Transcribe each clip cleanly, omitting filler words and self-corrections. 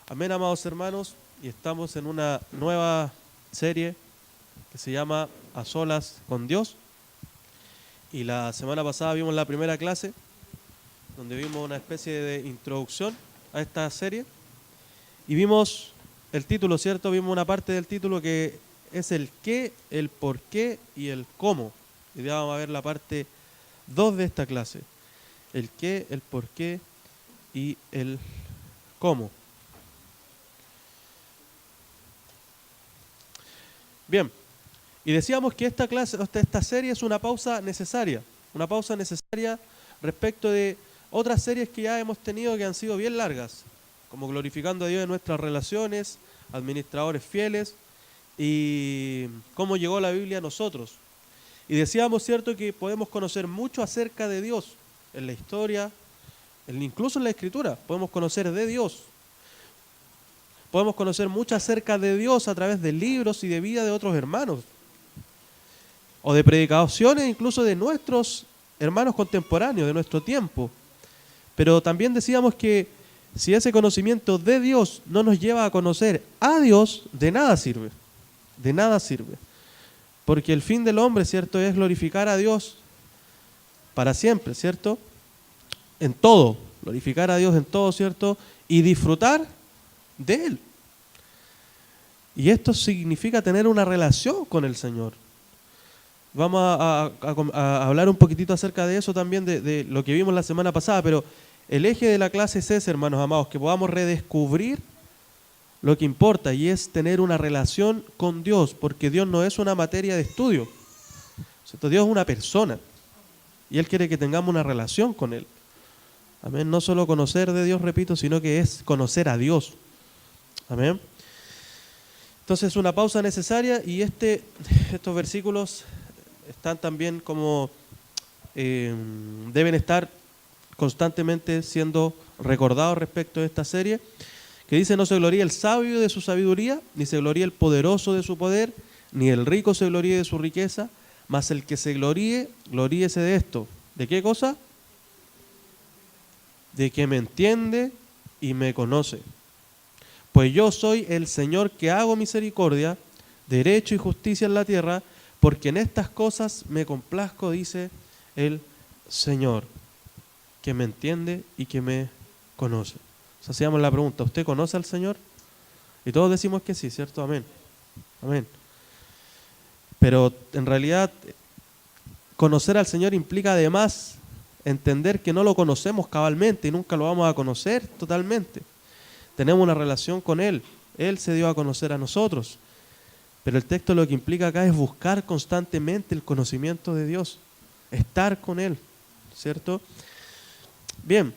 Amén, amados hermanos, y estamos en una nueva serie que se llama A Solas con Dios. Y la semana pasada vimos la primera clase, donde vimos una especie de introducción a esta serie. Y vimos el título, ¿cierto? Vimos una parte del título que es el qué, el por qué y el cómo. Y ya vamos a ver la parte 2 de esta clase. El qué, el por qué y el cómo. Bien, y decíamos que esta serie es una pausa necesaria respecto de otras series que ya hemos tenido que han sido bien largas, como glorificando a Dios en nuestras relaciones, administradores fieles y cómo llegó la Biblia a nosotros. Y decíamos, cierto, que podemos conocer mucho acerca de Dios en la historia, incluso en la Escritura, podemos conocer de Dios. Podemos conocer mucho acerca de Dios a través de libros y de vida de otros hermanos, o de predicaciones incluso de nuestros hermanos contemporáneos, de nuestro tiempo. Pero también decíamos que si ese conocimiento de Dios no nos lleva a conocer a Dios, de nada sirve, de nada sirve. Porque el fin del hombre, ¿cierto?, es glorificar a Dios para siempre, ¿cierto? En todo, glorificar a Dios en todo, ¿cierto? Y disfrutar de Él. Y esto significa tener una relación con el Señor. Vamos a hablar un poquitito acerca de eso también, de lo que vimos la semana pasada, pero el eje de la clase es ese, hermanos amados, que podamos redescubrir lo que importa, y es tener una relación con Dios, porque Dios no es una materia de estudio, ¿cierto? Dios es una persona, y Él quiere que tengamos una relación con Él. Amén. No solo conocer de Dios, repito, sino que es conocer a Dios. Amén. Entonces, una pausa necesaria, y estos versículos están también como deben estar constantemente siendo recordados respecto de esta serie, que dice: no se gloríe el sabio de su sabiduría, ni se gloríe el poderoso de su poder, ni el rico se gloríe de su riqueza, mas el que se gloríe, gloríese de esto. ¿De qué cosa? De que me entiende y me conoce. Pues yo soy el Señor que hago misericordia, derecho y justicia en la tierra, porque en estas cosas me complazco, dice el Señor, que me entiende y que me conoce. O sea, hacíamos la pregunta: ¿usted conoce al Señor? Y todos decimos que sí, ¿cierto? Amén. Amén. Pero en realidad, conocer al Señor implica además entender que no lo conocemos cabalmente y nunca lo vamos a conocer totalmente. Tenemos una relación con Él. Él se dio a conocer a nosotros. Pero el texto lo que implica acá es buscar constantemente el conocimiento de Dios, estar con Él, ¿cierto? Bien,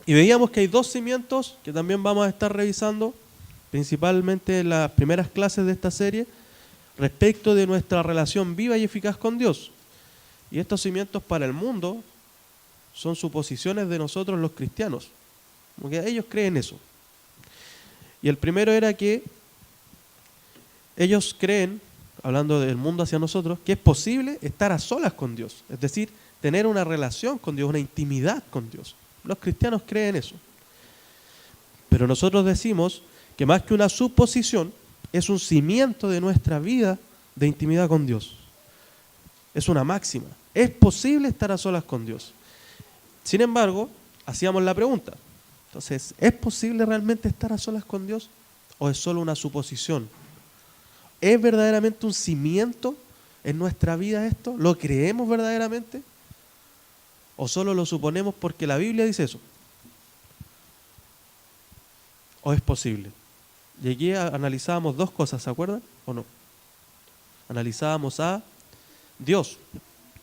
y veíamos que hay dos cimientos que también vamos a estar revisando, principalmente en las primeras clases de esta serie, respecto de nuestra relación viva y eficaz con Dios. Y estos cimientos para el mundo son suposiciones de nosotros los cristianos, porque ellos creen eso. Y el primero era que ellos creen, hablando del mundo hacia nosotros, que es posible estar a solas con Dios, es decir, tener una relación con Dios, una intimidad con Dios. Los cristianos creen eso. Pero nosotros decimos que más que una suposición, es un cimiento de nuestra vida de intimidad con Dios. Es una máxima. Es posible estar a solas con Dios. Sin embargo, hacíamos la pregunta. Entonces, ¿es posible realmente estar a solas con Dios? ¿O es solo una suposición? ¿Es verdaderamente un cimiento en nuestra vida esto? ¿Lo creemos verdaderamente? ¿O solo lo suponemos porque la Biblia dice eso? ¿O es posible? Y aquí analizábamos dos cosas, ¿se acuerdan? ¿O no? Analizábamos a Dios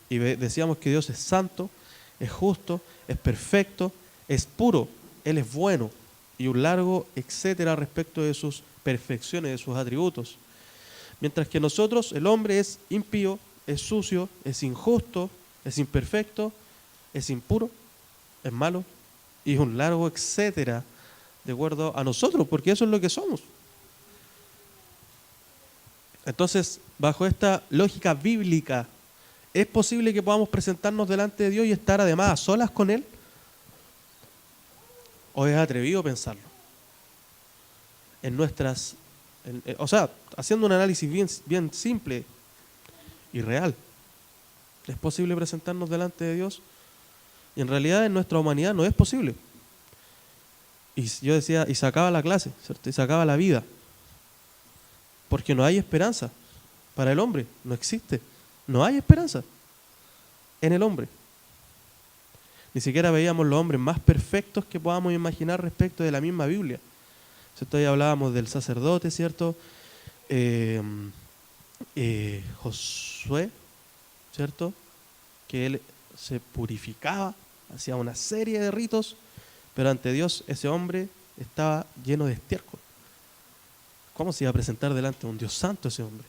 y decíamos que Dios es santo, es justo, es perfecto, es puro, Él es bueno, y un largo etcétera respecto de sus perfecciones, de sus atributos. Mientras que nosotros, el hombre es impío, es sucio, es injusto, es imperfecto, es impuro, es malo, y un largo etcétera de acuerdo a nosotros, porque eso es lo que somos. Entonces, bajo esta lógica bíblica, ¿es posible que podamos presentarnos delante de Dios y estar además a solas con Él? ¿O es atrevido pensarlo? en nuestras, o sea, haciendo un análisis bien simple y real, ¿es posible presentarnos delante de Dios? Y en realidad en nuestra humanidad no es posible. Y yo decía, y se acaba la clase, ¿cierto? Y se acaba la vida. Porque no hay esperanza para el hombre, no existe. No hay esperanza en el hombre. Ni siquiera veíamos los hombres más perfectos que podamos imaginar respecto de la misma Biblia. ¿Cierto? Ahí hablábamos del sacerdote, ¿cierto? Josué, ¿cierto? Que él se purificaba, hacía una serie de ritos, pero ante Dios ese hombre estaba lleno de estiércol. ¿Cómo se iba a presentar delante de un Dios santo ese hombre?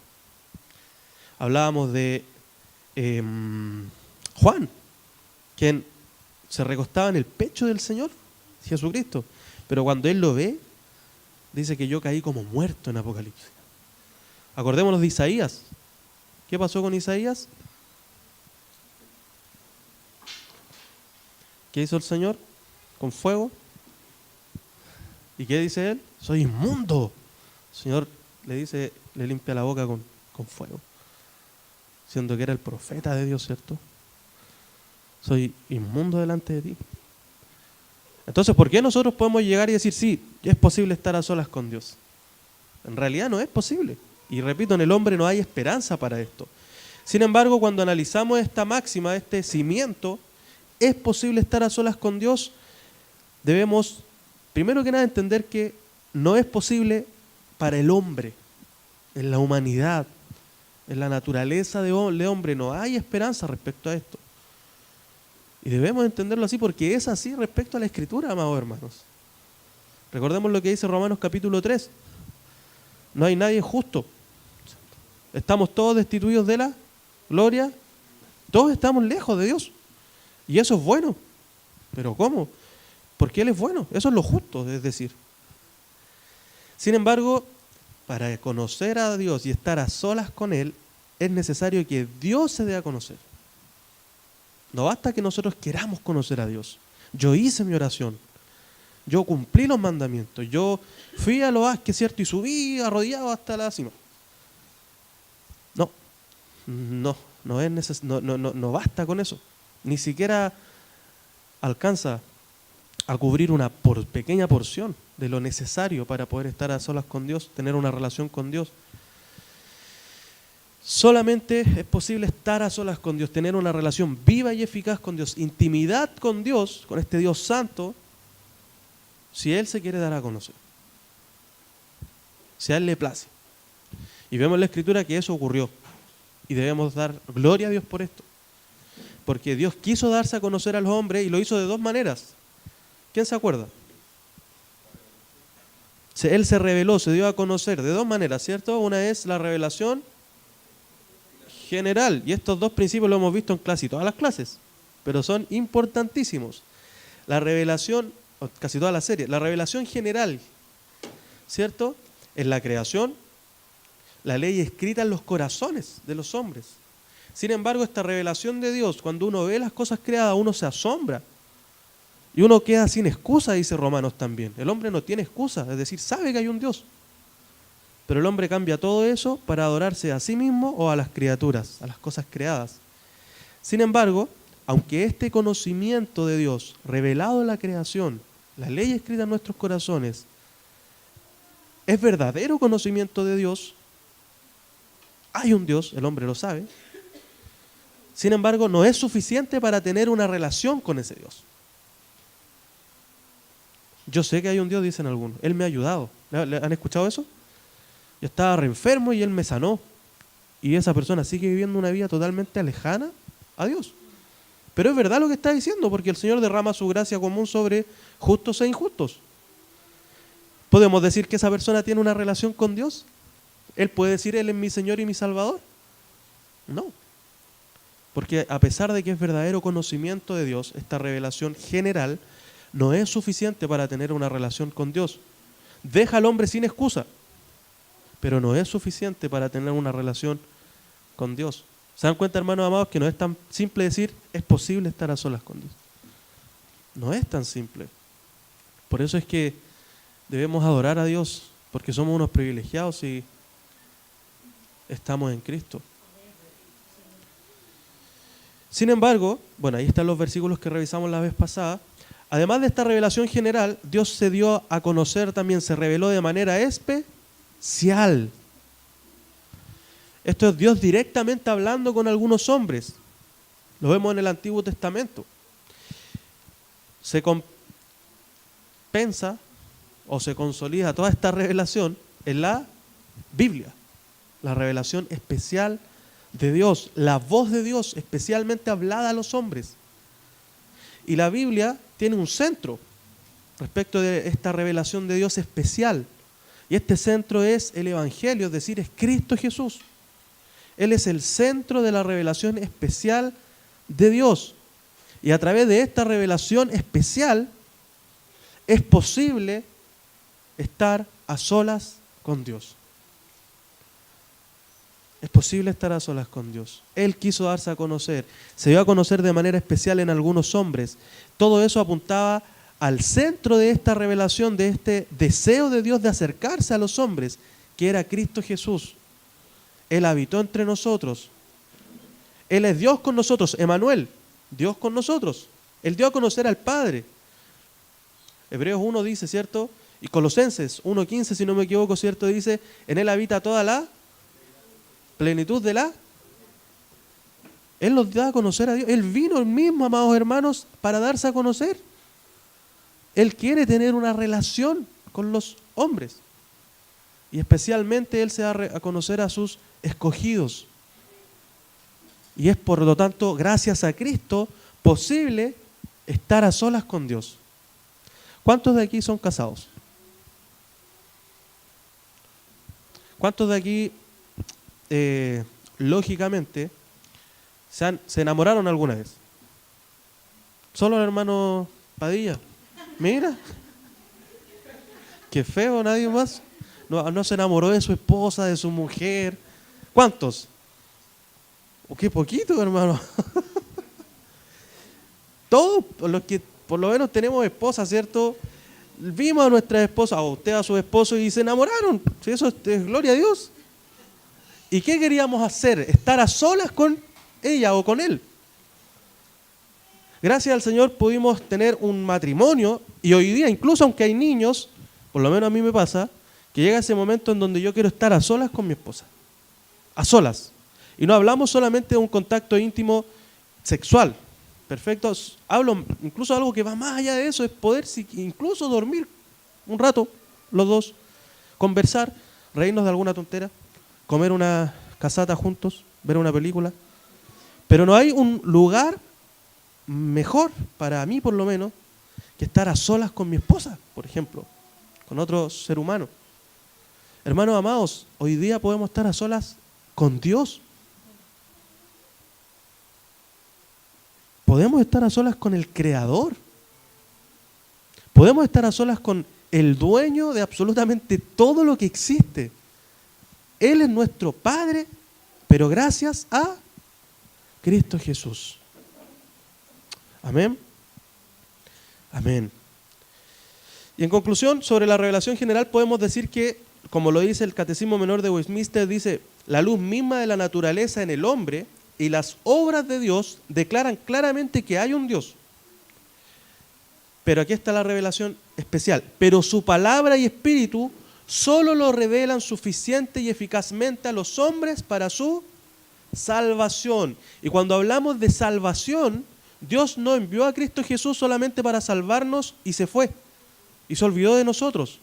Hablábamos de Juan, quien se recostaba en el pecho del Señor Jesucristo, pero cuando él lo ve, dice que yo caí como muerto en Apocalipsis. Acordémonos de Isaías. ¿Qué pasó con Isaías? ¿Qué hizo el Señor? Con fuego. ¿Y qué dice él? Soy inmundo. El Señor le dice, le limpia la boca con fuego, siendo que era el profeta de Dios, ¿cierto? Soy inmundo delante de ti. Entonces, ¿por qué nosotros podemos llegar y decir, sí, es posible estar a solas con Dios? En realidad no es posible. Y repito, en el hombre no hay esperanza para esto. Sin embargo, cuando analizamos esta máxima, este cimiento, es posible estar a solas con Dios, debemos, primero que nada, entender que no es posible para el hombre, en la humanidad, en la naturaleza de hombre, no hay esperanza respecto a esto. Y debemos entenderlo así porque es así respecto a la Escritura, amados hermanos. Recordemos lo que dice Romanos capítulo 3. No hay nadie justo. Estamos todos destituidos de la gloria. Todos estamos lejos de Dios. Y eso es bueno. ¿Pero cómo? Porque Él es bueno. Eso es lo justo, es decir. Sin embargo, para conocer a Dios y estar a solas con Él, es necesario que Dios se dé a conocer. No basta que nosotros queramos conocer a Dios. Yo hice mi oración. Yo cumplí los mandamientos. Yo fui a lo que ¿cierto? Y subí arrodillado hasta la cima. No basta con eso. Ni siquiera alcanza a cubrir una pequeña porción de lo necesario para poder estar a solas con Dios, tener una relación con Dios. Solamente es posible estar a solas con Dios, tener una relación viva y eficaz con Dios, intimidad con Dios, con este Dios santo, si Él se quiere dar a conocer, si a Él le place. Y vemos en la Escritura que eso ocurrió y debemos dar gloria a Dios por esto, porque Dios quiso darse a conocer a los hombres y lo hizo de dos maneras. ¿Quién se acuerda? Él se reveló, se dio a conocer de dos maneras, ¿cierto? Una es la revelación general, y estos dos principios lo hemos visto en casi todas las clases, pero son importantísimos. La revelación, casi toda la serie, la revelación general, ¿cierto? Es la creación, la ley escrita en los corazones de los hombres. Sin embargo, esta revelación de Dios, cuando uno ve las cosas creadas, uno se asombra. Y uno queda sin excusa, dice Romanos también. El hombre no tiene excusa, es decir, sabe que hay un Dios. Pero el hombre cambia todo eso para adorarse a sí mismo o a las criaturas, a las cosas creadas. Sin embargo, aunque este conocimiento de Dios, revelado en la creación, la ley escrita en nuestros corazones, es verdadero conocimiento de Dios, hay un Dios, el hombre lo sabe. Sin embargo, no es suficiente para tener una relación con ese Dios. Yo sé que hay un Dios, dicen algunos. Él me ha ayudado. ¿Han escuchado eso? Yo estaba re enfermo y Él me sanó. Y esa persona sigue viviendo una vida totalmente lejana a Dios. Pero es verdad lo que está diciendo, porque el Señor derrama su gracia común sobre justos e injustos. ¿Podemos decir que esa persona tiene una relación con Dios? ¿Él puede decir, Él es mi Señor y mi Salvador? No. Porque a pesar de que es verdadero conocimiento de Dios, esta revelación general no es suficiente para tener una relación con Dios. Deja al hombre sin excusa, pero no es suficiente para tener una relación con Dios. ¿Se dan cuenta, hermanos amados, que no es tan simple decir, es posible estar a solas con Dios? No es tan simple. Por eso es que debemos adorar a Dios porque somos unos privilegiados y estamos en Cristo. Sin embargo, bueno, ahí están los versículos que revisamos la vez pasada. Además de esta revelación general, Dios se dio a conocer también, se reveló de manera especial. Esto es Dios directamente hablando con algunos hombres. Lo vemos en el Antiguo Testamento. Se compensa o se consolida toda esta revelación en la Biblia. La revelación especial de Dios, la voz de Dios especialmente hablada a los hombres. Y la Biblia tiene un centro respecto de esta revelación de Dios especial. Y este centro es el Evangelio, es decir, es Cristo Jesús. Él es el centro de la revelación especial de Dios. Y a través de esta revelación especial es posible estar a solas con Dios. Es posible estar a solas con Dios. Él quiso darse a conocer. Se dio a conocer de manera especial en algunos hombres. Todo eso apuntaba al centro de esta revelación, de este deseo de Dios de acercarse a los hombres, que era Cristo Jesús. Él habitó entre nosotros. Él es Dios con nosotros. Emmanuel, Dios con nosotros. Él dio a conocer al Padre. Hebreos 1 dice, ¿cierto? Y Colosenses 1:15, si no me equivoco, ¿cierto? Dice, en Él habita toda la plenitud de la... Él nos da a conocer a Dios. Él vino él mismo, amados hermanos, para darse a conocer. Él quiere tener una relación con los hombres. Y especialmente Él se da a conocer a sus escogidos. Y es por lo tanto, gracias a Cristo, posible estar a solas con Dios. ¿Cuántos de aquí son casados? ¿Cuántos de aquí, lógicamente, se enamoraron alguna vez? Solo el hermano Padilla. Mira. Qué feo, nadie más. No se enamoró de su esposa, de su mujer. ¿Cuántos? Qué poquito, hermano. Todos los que por lo menos tenemos esposa, ¿cierto? Vimos a nuestra esposa, o usted a su esposo, y se enamoraron. ¿Sí? Eso es gloria a Dios. ¿Y qué queríamos hacer? Estar a solas con ella o con él. Gracias al Señor pudimos tener un matrimonio, y hoy día, incluso aunque hay niños, por lo menos a mí me pasa, que llega ese momento en donde yo quiero estar a solas con mi esposa. A solas. Y no hablamos solamente de un contacto íntimo sexual. Perfecto. Hablo incluso de algo que va más allá de eso, es poder incluso dormir un rato, los dos, conversar, reírnos de alguna tontera, comer una casata juntos, ver una película. Pero no hay un lugar mejor, para mí por lo menos, que estar a solas con mi esposa, por ejemplo, con otro ser humano. Hermanos amados, hoy día podemos estar a solas con Dios. Podemos estar a solas con el Creador. Podemos estar a solas con el dueño de absolutamente todo lo que existe. Él es nuestro Padre, pero gracias a Cristo Jesús. Amén. Amén. Y en conclusión, sobre la revelación general podemos decir que, como lo dice el Catecismo Menor de Westminster, dice, la luz misma de la naturaleza en el hombre y las obras de Dios declaran claramente que hay un Dios. Pero aquí está la revelación especial. Pero su palabra y espíritu solo lo revelan suficiente y eficazmente a los hombres para su salvación. Y cuando hablamos de salvación, Dios no envió a Cristo Jesús solamente para salvarnos y se fue. Y se olvidó de nosotros.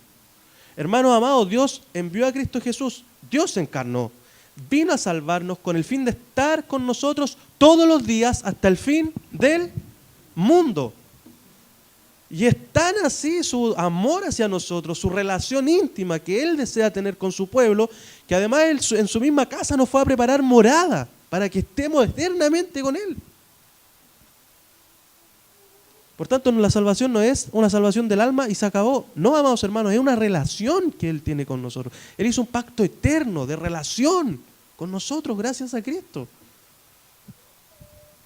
Hermanos amados, Dios envió a Cristo Jesús. Dios se encarnó. Vino a salvarnos con el fin de estar con nosotros todos los días hasta el fin del mundo. Y es tan así su amor hacia nosotros, su relación íntima que Él desea tener con su pueblo, que además Él en su misma casa nos fue a preparar morada para que estemos eternamente con Él. Por tanto, la salvación no es una salvación del alma y se acabó. No, amados hermanos, es una relación que Él tiene con nosotros. Él hizo un pacto eterno de relación con nosotros gracias a Cristo.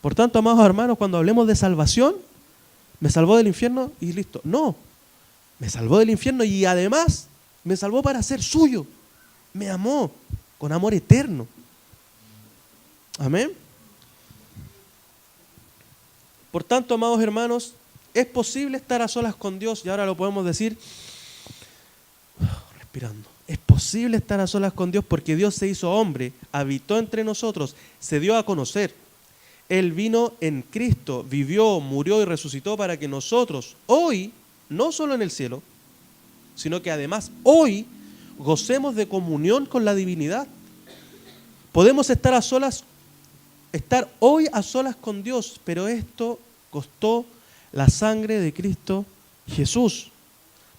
Por tanto, amados hermanos, cuando hablemos de salvación, me salvó del infierno y listo. No, me salvó del infierno y además Me salvó para ser suyo. Me amó con amor eterno. Amén. Por tanto, amados hermanos, es posible estar a solas con Dios, y ahora lo podemos decir respirando. Es posible estar a solas con Dios porque Dios se hizo hombre, habitó entre nosotros, se dio a conocer. Él vino en Cristo, vivió, murió y resucitó para que nosotros hoy, no solo en el cielo, sino que además hoy gocemos de comunión con la divinidad. Podemos estar hoy a solas con Dios, pero esto costó la sangre de Cristo Jesús.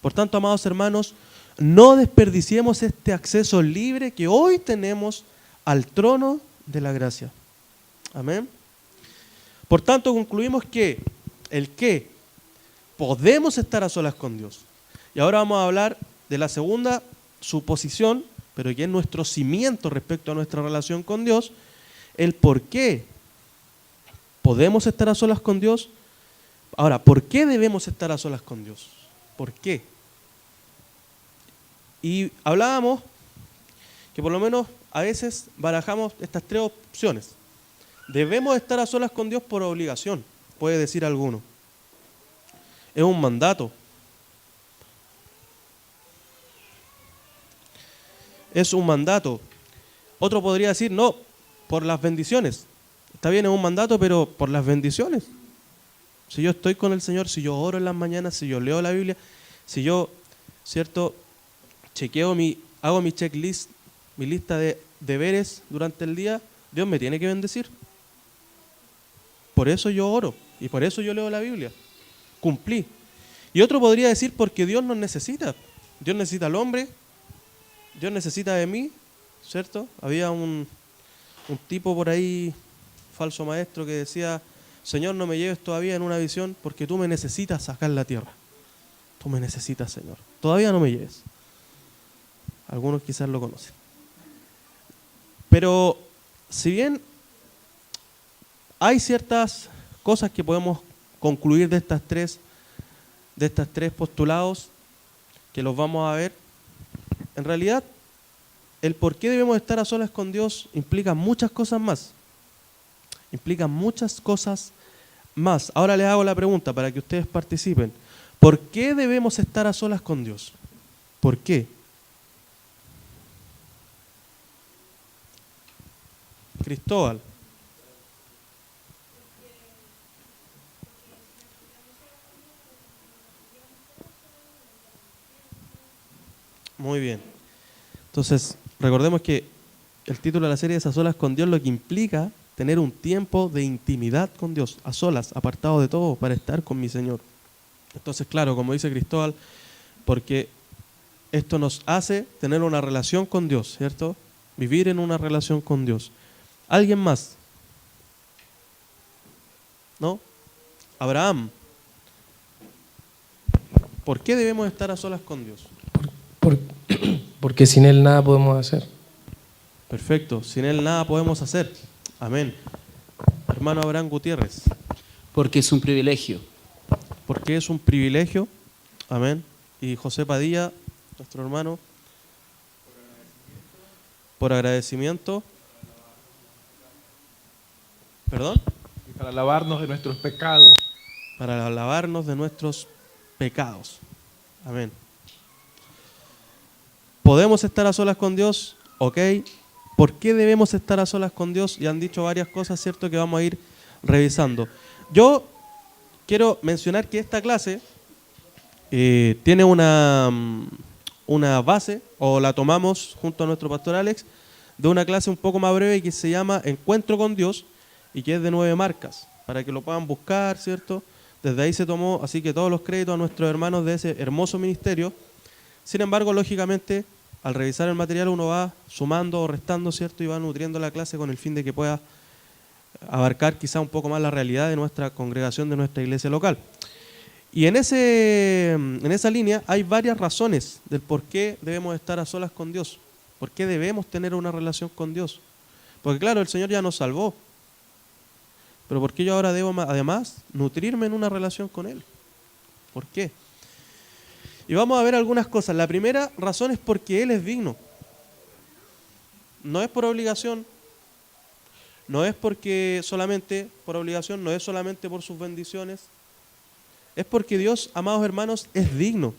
Por tanto, amados hermanos, no desperdiciemos este acceso libre que hoy tenemos al trono de la gracia. Amén. Por tanto, concluimos que podemos estar a solas con Dios. Y ahora vamos a hablar de la segunda suposición, pero que es nuestro cimiento respecto a nuestra relación con Dios, el por qué podemos estar a solas con Dios. Ahora, ¿por qué debemos estar a solas con Dios? ¿Por qué? Y hablábamos que por lo menos a veces barajamos estas tres opciones. Debemos estar a solas con Dios por obligación, puede decir alguno. Es un mandato. Es un mandato. Otro podría decir, no, por las bendiciones. Está bien, es un mandato, pero por las bendiciones. Si yo estoy con el Señor, si yo oro en las mañanas, si yo leo la Biblia, si yo, ¿cierto?, hago mi checklist, mi lista de deberes durante el día, Dios me tiene que bendecir. Por eso yo oro y por eso yo leo la Biblia. Cumplí. Y otro podría decir porque Dios nos necesita. Dios necesita al hombre, Dios necesita de mí, ¿cierto? Había un tipo por ahí, falso maestro, que decía: Señor, no me lleves todavía en una visión porque tú me necesitas sacar la tierra. Tú me necesitas, Señor. Todavía no me lleves. Algunos quizás lo conocen. Pero si bien hay ciertas cosas que podemos concluir de estas tres postulados, que los vamos a ver, en realidad el por qué debemos estar a solas con Dios implica muchas cosas más. Implica muchas cosas más. Ahora les hago la pregunta para que ustedes participen. ¿Por qué debemos estar a solas con Dios? ¿Por qué? Cristóbal. Muy bien. Entonces, recordemos que el título de la serie es A solas con Dios, lo que implica tener un tiempo de intimidad con Dios, a solas, apartado de todo, para estar con mi Señor. Entonces, claro, como dice Cristóbal, porque esto nos hace tener una relación con Dios, ¿cierto? Vivir en una relación con Dios. ¿Alguien más? ¿No? Abraham. ¿Por qué debemos estar a solas con Dios? Porque sin Él nada podemos hacer. Perfecto, sin Él nada podemos hacer. Amén. Hermano Abraham Gutiérrez. Porque es un privilegio. Porque es un privilegio. Amén. Y José Padilla, nuestro hermano. Por agradecimiento. ¿Perdón? Y para lavarnos de nuestros pecados. Para lavarnos de nuestros pecados. Amén. ¿Podemos estar a solas con Dios? Ok. ¿Por qué debemos estar a solas con Dios? Ya han dicho varias cosas, ¿cierto?, que vamos a ir revisando. Yo quiero mencionar que esta clase tiene una base, o la tomamos junto a nuestro pastor Alex, de una clase un poco más breve que se llama Encuentro con Dios, y que es de 9 marcas, para que lo puedan buscar, ¿cierto? Desde ahí se tomó, así que todos los créditos a nuestros hermanos de ese hermoso ministerio. Sin embargo, lógicamente, al revisar el material uno va sumando o restando, ¿cierto? Y va nutriendo la clase con el fin de que pueda abarcar quizá un poco más la realidad de nuestra congregación, de nuestra iglesia local. Y en esa línea hay varias razones del por qué debemos estar a solas con Dios, por qué debemos tener una relación con Dios. Porque claro, el Señor ya nos salvó, pero ¿por qué yo ahora debo además nutrirme en una relación con Él? ¿Por qué? Y vamos a ver algunas cosas. La primera razón es porque Él es digno. No es por obligación, no es porque solamente por obligación, no es solamente por sus bendiciones. Es porque Dios, amados hermanos, es digno.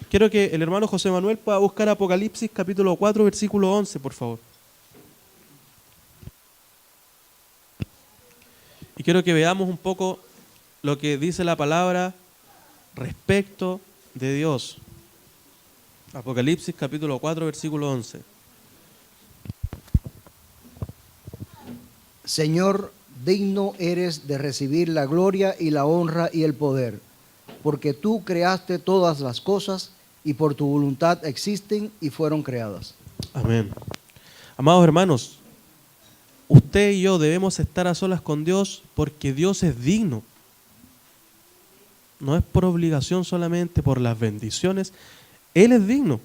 Quiero que el hermano José Manuel pueda buscar Apocalipsis capítulo 4, versículo 11, por favor. Y quiero que veamos un poco lo que dice la palabra respecto de Dios. Apocalipsis capítulo 4, versículo 11. Señor, digno eres de recibir la gloria y la honra y el poder, porque tú creaste todas las cosas y por tu voluntad existen y fueron creadas. Amén. Amados hermanos, usted y yo debemos estar a solas con Dios porque Dios es digno. No es por obligación solamente, por las bendiciones. Él es digno.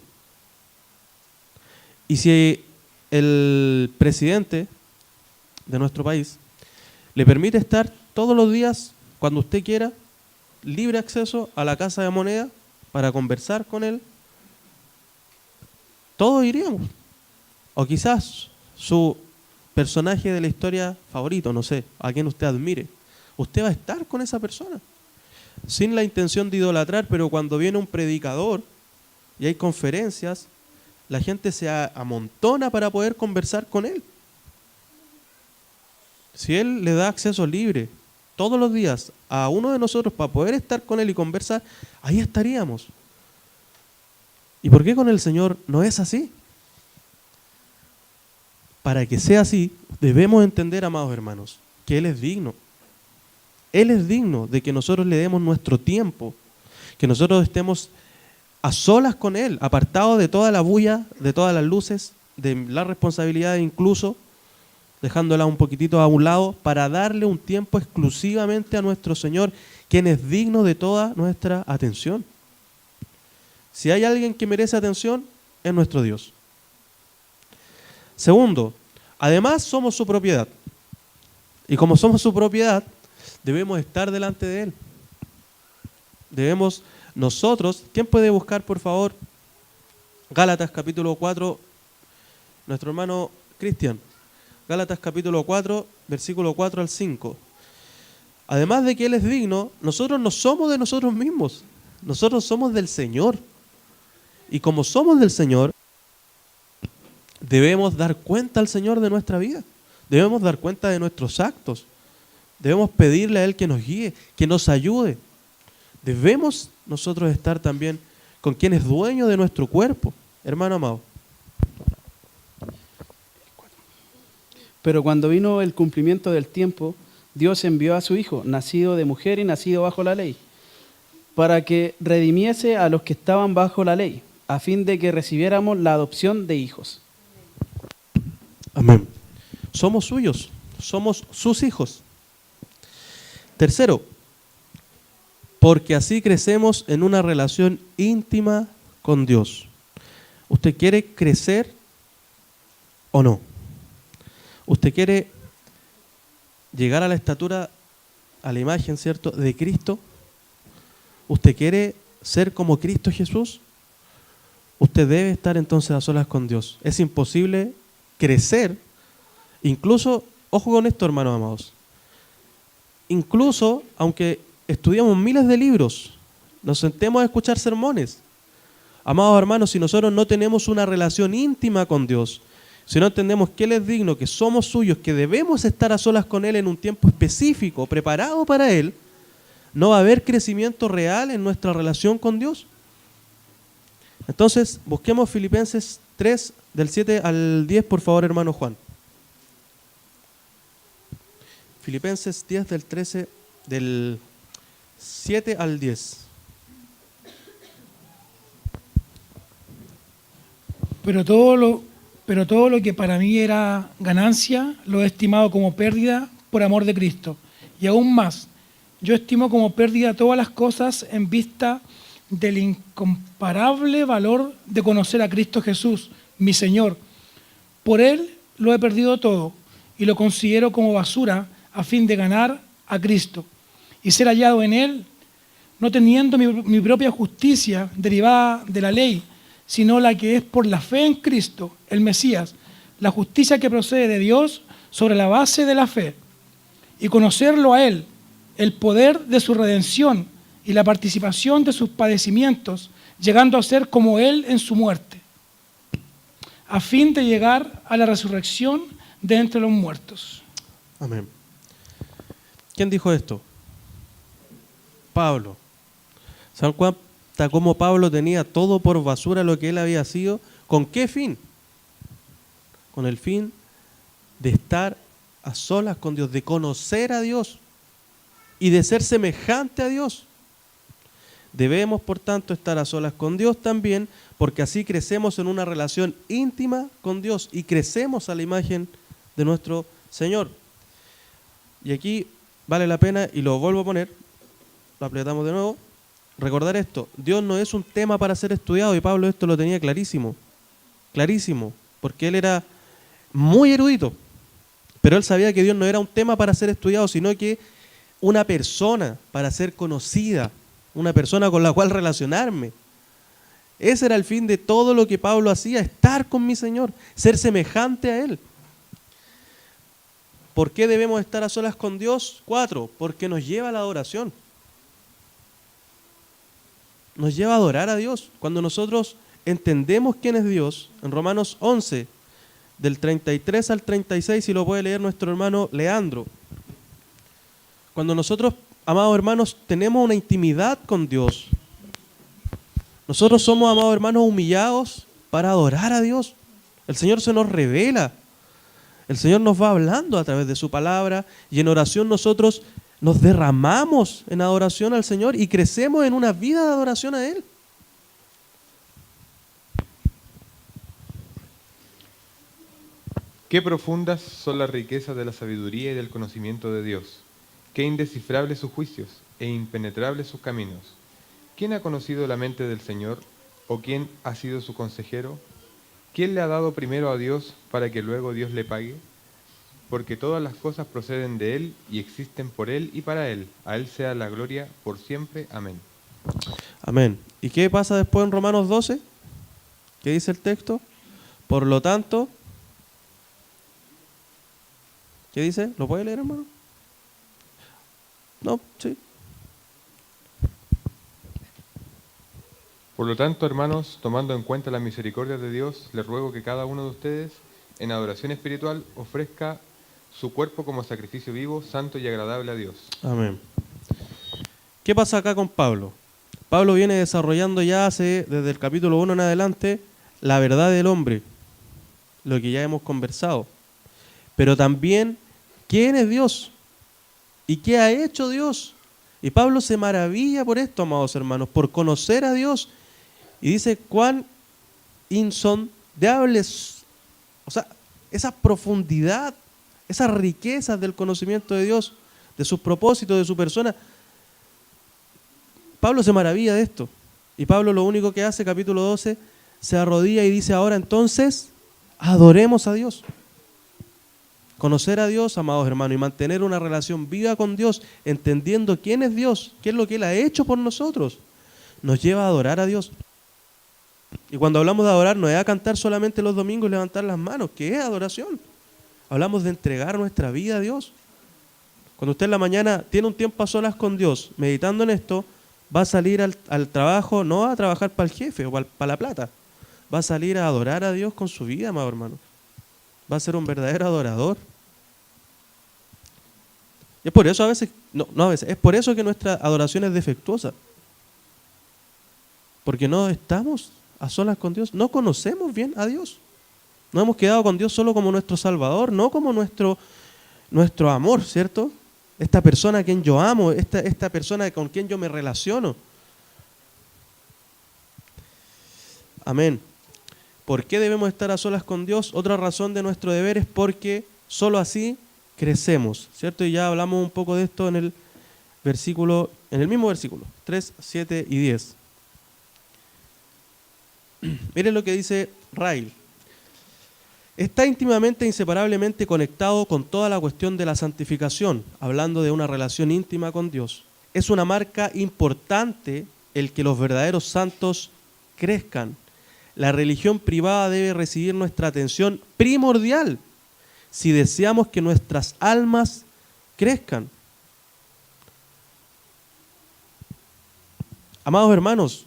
Y si el presidente de nuestro país le permite estar todos los días, cuando usted quiera, libre acceso a la Casa de Moneda para conversar con él, todos iríamos. O quizás su personaje de la historia favorito, no sé, a quien usted admire. Usted va a estar con esa persona, sin la intención de idolatrar, pero cuando viene un predicador y hay conferencias, la gente se amontona para poder conversar con él. Si él le da acceso libre todos los días a uno de nosotros para poder estar con él y conversar, ahí estaríamos. ¿Y por qué con el Señor no es así? Para que sea así, debemos entender, amados hermanos, que Él es digno. Él es digno de que nosotros le demos nuestro tiempo, que nosotros estemos a solas con Él, apartados de toda la bulla, de todas las luces, de las responsabilidades incluso, dejándola un poquitito a un lado, para darle un tiempo exclusivamente a nuestro Señor, quien es digno de toda nuestra atención. Si hay alguien que merece atención, es nuestro Dios. Segundo, además somos su propiedad. Y como somos su propiedad, debemos estar delante de Él. Debemos nosotros, ¿quién puede buscar por favor Gálatas capítulo 4, nuestro hermano Cristian? Gálatas capítulo 4, versículo 4 al 5. Además de que Él es digno, nosotros no somos de nosotros mismos, nosotros somos del Señor. Y como somos del Señor, debemos dar cuenta al Señor de nuestra vida, debemos dar cuenta de nuestros actos, debemos pedirle a Él que nos guíe, que nos ayude. Debemos nosotros estar también con quien es dueño de nuestro cuerpo, hermano amado. Pero cuando vino el cumplimiento del tiempo, Dios envió a su Hijo, nacido de mujer y nacido bajo la ley, para que redimiese a los que estaban bajo la ley, a fin de que recibiéramos la adopción de hijos. Amén. Somos suyos, somos sus hijos. Tercero, porque así crecemos en una relación íntima con Dios. ¿Usted quiere crecer o no? ¿Usted quiere llegar a la estatura, a la imagen, ¿cierto?, de Cristo? ¿Usted quiere ser como Cristo Jesús? Usted debe estar entonces a solas con Dios. Es imposible crecer, incluso, ojo con esto, hermanos amados, incluso aunque estudiamos miles de libros, nos sentemos a escuchar sermones, amados hermanos, si nosotros no tenemos una relación íntima con Dios, si no entendemos que Él es digno, que somos suyos, que debemos estar a solas con Él en un tiempo específico, preparado para Él, no va a haber crecimiento real en nuestra relación con Dios. Entonces, busquemos Filipenses 3, del 7 al 10, por favor, hermano Juan. Filipenses 10, del 7 al 10. Pero todo lo que para mí era ganancia, lo he estimado como pérdida por amor de Cristo. Y aún más, yo estimo como pérdida todas las cosas en vista del incomparable valor de conocer a Cristo Jesús, mi Señor. Por Él lo he perdido todo y lo considero como basura a fin de ganar a Cristo y ser hallado en Él, no teniendo mi propia justicia derivada de la ley, sino la que es por la fe en Cristo, el Mesías, la justicia que procede de Dios sobre la base de la fe, y conocerlo a Él, el poder de su redención y la participación de sus padecimientos, llegando a ser como Él en su muerte, a fin de llegar a la resurrección de entre los muertos. Amén. ¿Quién dijo esto? Pablo. ¿Saben cuenta cómo Pablo tenía todo por basura lo que él había sido? ¿Con qué fin? Con el fin de estar a solas con Dios, de conocer a Dios y de ser semejante a Dios. Debemos, por tanto, estar a solas con Dios también, porque así crecemos en una relación íntima con Dios y crecemos a la imagen de nuestro Señor. Y aquí vale la pena, y lo vuelvo a poner, lo apretamos de nuevo, recordar esto: Dios no es un tema para ser estudiado, y Pablo esto lo tenía clarísimo, porque él era muy erudito, pero él sabía que Dios no era un tema para ser estudiado, sino que una persona para ser conocida, una persona con la cual relacionarme. Ese era el fin de todo lo que Pablo hacía, estar con mi Señor, ser semejante a Él. ¿Por qué debemos estar a solas con Dios? 4, porque nos lleva a la adoración. Nos lleva a adorar a Dios. Cuando nosotros entendemos quién es Dios, en Romanos 11, del 33 al 36, si lo puede leer nuestro hermano Leandro. Cuando nosotros, amados hermanos, tenemos una intimidad con Dios, nosotros somos, amados hermanos, humillados para adorar a Dios. El Señor se nos revela. El Señor nos va hablando a través de su palabra, y en oración nosotros nos derramamos en adoración al Señor y crecemos en una vida de adoración a Él. Qué profundas son las riquezas de la sabiduría y del conocimiento de Dios. Qué indescifrables sus juicios e impenetrables sus caminos. ¿Quién ha conocido la mente del Señor? ¿O quién ha sido su consejero? ¿Quién le ha dado primero a Dios para que luego Dios le pague? Porque todas las cosas proceden de Él y existen por Él y para Él. A Él sea la gloria por siempre. Amén. Amén. ¿Y qué pasa después en Romanos 12? ¿Qué dice el texto? Por lo tanto, ¿qué dice? ¿Lo puede leer, hermano? No, sí. Por lo tanto, hermanos, tomando en cuenta la misericordia de Dios, les ruego que cada uno de ustedes, en adoración espiritual, ofrezca su cuerpo como sacrificio vivo, santo y agradable a Dios. Amén. ¿Qué pasa acá con Pablo? Pablo viene desarrollando ya desde el capítulo 1 en adelante la verdad del hombre, lo que ya hemos conversado. Pero también, ¿quién es Dios? ¿Y qué ha hecho Dios? Y Pablo se maravilla por esto, amados hermanos, por conocer a Dios. Y dice cuán insondables, o sea, esa profundidad, esas riquezas del conocimiento de Dios, de sus propósitos, de su persona. Pablo se maravilla de esto. Y Pablo lo único que hace, capítulo 12, se arrodilla y dice: ahora entonces, adoremos a Dios. Conocer a Dios, amados hermanos, y mantener una relación viva con Dios, entendiendo quién es Dios, qué es lo que Él ha hecho por nosotros, nos lleva a adorar a Dios. Y cuando hablamos de adorar, no es a cantar solamente los domingos y levantar las manos, que es adoración. Hablamos de entregar nuestra vida a Dios. Cuando usted en la mañana tiene un tiempo a solas con Dios, meditando en esto, va a salir al trabajo, no a trabajar para el jefe o para la plata, va a salir a adorar a Dios con su vida, amado hermano. Va a ser un verdadero adorador. Y es por eso es por eso que nuestra adoración es defectuosa. Porque no estamos a solas con Dios, no conocemos bien a Dios. No hemos quedado con Dios solo como nuestro Salvador, no como nuestro amor, ¿cierto? Esta persona a quien yo amo, esta persona con quien yo me relaciono. Amén. ¿Por qué debemos estar a solas con Dios? Otra razón de nuestro deber es porque solo así crecemos, ¿cierto? Y ya hablamos un poco de esto en el mismo versículo, 3, 7 y 10. Miren lo que dice Rail. Está íntimamente, inseparablemente conectado con toda la cuestión de la santificación, hablando de una relación íntima con Dios. es una marca importante el que los verdaderos santos crezcan. La religión privada debe recibir nuestra atención primordial si deseamos que nuestras almas crezcan. Amados hermanos,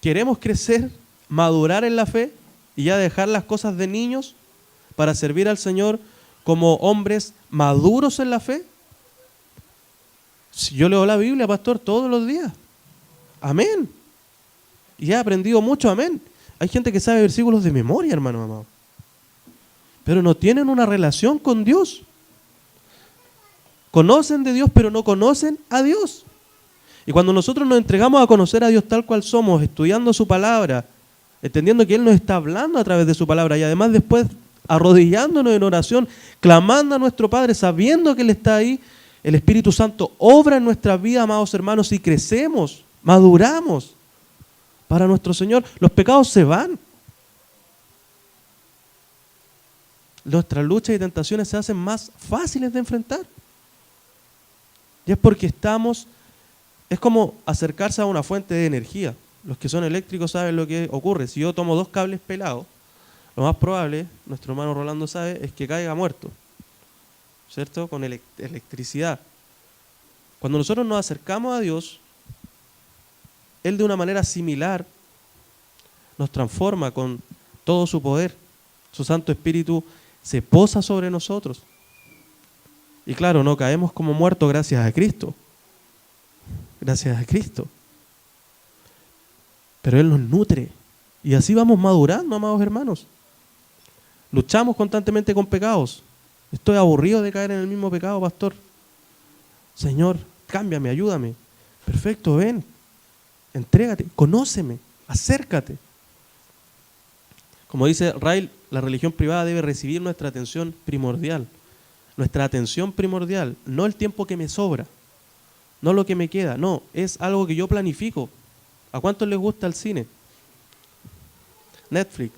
¿queremos crecer, madurar en la fe y ya dejar las cosas de niños para servir al Señor como hombres maduros en la fe? Si yo leo la Biblia, pastor, todos los días. Amén. Y he aprendido mucho, amén. Hay gente que sabe versículos de memoria, hermano amado. Pero no tienen una relación con Dios. Conocen de Dios, pero no conocen a Dios. Y cuando nosotros nos entregamos a conocer a Dios tal cual somos, estudiando su palabra, entendiendo que Él nos está hablando a través de su palabra y además después arrodillándonos en oración, clamando a nuestro Padre, sabiendo que Él está ahí, el Espíritu Santo obra en nuestra vida, amados hermanos, y crecemos, maduramos para nuestro Señor. Los pecados se van. Nuestras luchas y tentaciones se hacen más fáciles de enfrentar. Y es porque es como acercarse a una fuente de energía. Los que son eléctricos saben lo que ocurre. Si yo tomo 2 cables pelados, lo más probable, nuestro hermano Rolando sabe, es que caiga muerto. ¿Cierto? Con electricidad. Cuando nosotros nos acercamos a Dios, Él de una manera similar nos transforma con todo su poder. Su Santo Espíritu se posa sobre nosotros. Y claro, no caemos como muertos gracias a Cristo. Gracias a Cristo. Pero Él nos nutre. Y así vamos madurando, amados hermanos. Luchamos constantemente con pecados. Estoy aburrido de caer en el mismo pecado, pastor. Señor, cámbiame, ayúdame. Perfecto, ven. Entrégate, conóceme, acércate. Como dice Ryle, la religión privada debe recibir nuestra atención primordial. Nuestra atención primordial, no el tiempo que me sobra, no lo que me queda, no, es algo que yo planifico. ¿A cuántos les gusta el cine? Netflix,